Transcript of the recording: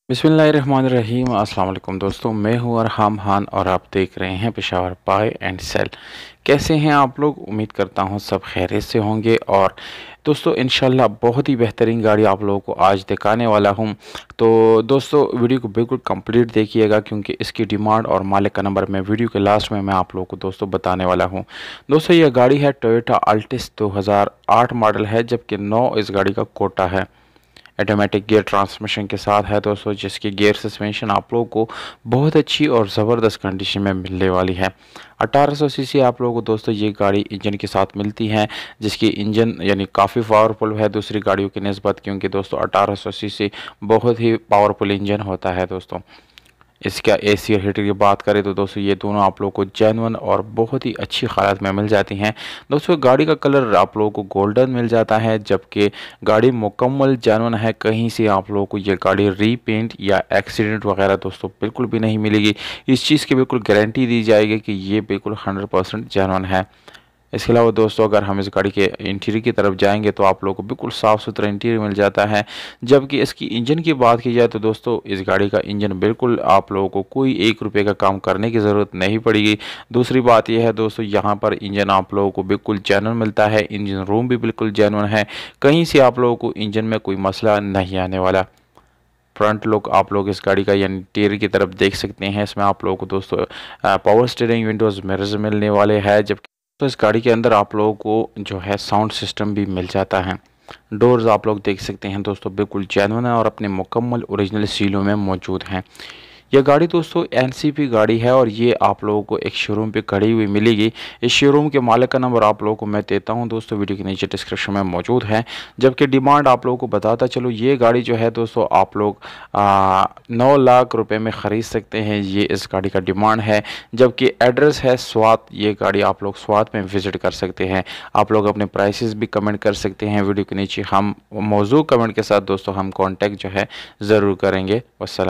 बिस्मिल्लाहिर्रहमानिर्रहीम। अस्सलाम वालेकुम दोस्तों, मैं हूँ अरहम खान और आप देख रहे हैं पेशावर बाय एंड सेल। कैसे हैं आप लोग? उम्मीद करता हूँ सब खैरियत से होंगे। और दोस्तों इंशाल्लाह बहुत ही बेहतरीन गाड़ी आप लोगों को आज दिखाने वाला हूँ। तो दोस्तों वीडियो को बिल्कुल कंप्लीट देखिएगा, क्योंकि इसकी डिमांड और मालिक का नंबर मैं वीडियो के लास्ट में मैं आप लोगों को दोस्तों बताने वाला हूँ। दोस्तों यह गाड़ी है टोयोटा अल्टिस 2008 मॉडल है, जबकि 9 इस गाड़ी का कोटा है। ऑटोमेटिक गियर ट्रांसमिशन के साथ है दोस्तों, जिसकी गियर सस्पेंशन आप लोगों को बहुत अच्छी और ज़बरदस्त कंडीशन में मिलने वाली है। 1800 सीसी आप लोगों को दोस्तों ये गाड़ी इंजन के साथ मिलती है, जिसकी इंजन यानी काफ़ी पावरफुल है दूसरी गाड़ियों की निस्बत, क्योंकि दोस्तों 1800 सीसी बहुत ही पावरफुल इंजन होता है दोस्तों। इसका एसी और हीटर की बात करें तो दोस्तों ये दोनों आप लोगों को जेन्युइन और बहुत ही अच्छी हालत में मिल जाती हैं। दोस्तों गाड़ी का कलर आप लोगों को गोल्डन मिल जाता है, जबकि गाड़ी मुकम्मल जेन्युइन है। कहीं से आप लोगों को ये गाड़ी रीपेंट या एक्सीडेंट वगैरह दोस्तों बिल्कुल भी नहीं मिलेगी। इस चीज़ की बिल्कुल गारंटी दी जाएगी कि ये बिल्कुल 100% जेन्युइन है। इसके अलावा दोस्तों अगर हम इस गाड़ी के इंटीरियर की तरफ जाएंगे तो आप लोगों को बिल्कुल साफ़ सुथरा इंटीरियर मिल जाता है। जबकि इसकी इंजन की बात की जाए तो दोस्तों इस गाड़ी का इंजन बिल्कुल आप लोगों को कोई 1 रुपये का काम करने की ज़रूरत नहीं पड़ेगी। दूसरी बात यह है दोस्तों, यहाँ पर इंजन आप लोगों को बिल्कुल जेन्युइन मिलता है। इंजन रूम भी बिल्कुल जेन्युइन है। कहीं से आप लोगों को इंजन में कोई मसला नहीं आने वाला। फ्रंट लुक आप लोग इस गाड़ी का यानी इंटीरियर की तरफ देख सकते हैं। इसमें आप लोगों को दोस्तों पावर स्टीयरिंग विंडोज़ मिरर्स मिलने वाले हैं। जबकि तो इस गाड़ी के अंदर आप लोगों को जो है साउंड सिस्टम भी मिल जाता है। डोर्स आप लोग देख सकते हैं दोस्तों बिल्कुल जेन्युइन है और अपने मुकम्मल ओरिजिनल सीलों में मौजूद हैं। यह गाड़ी दोस्तों एनसीपी गाड़ी है और ये आप लोगों को एक शोरूम पे खड़ी हुई मिलेगी। इस शोरूम के मालिक का नंबर आप लोगों को मैं देता हूं दोस्तों, वीडियो के नीचे डिस्क्रिप्शन में मौजूद है। जबकि डिमांड आप लोगों को बताता चलो, ये गाड़ी जो है दोस्तों आप लोग 9 लाख रुपए में ख़रीद सकते हैं। ये इस गाड़ी का डिमांड है। जबकि एड्रेस है स्वात। ये गाड़ी आप लोग स्वात में विज़िट कर सकते हैं। आप लोग अपने प्राइसेस भी कमेंट कर सकते हैं वीडियो के नीचे। हम मौजूद कमेंट के साथ दोस्तों हम कॉन्टैक्ट जो है ज़रूर करेंगे। वस्सलाम।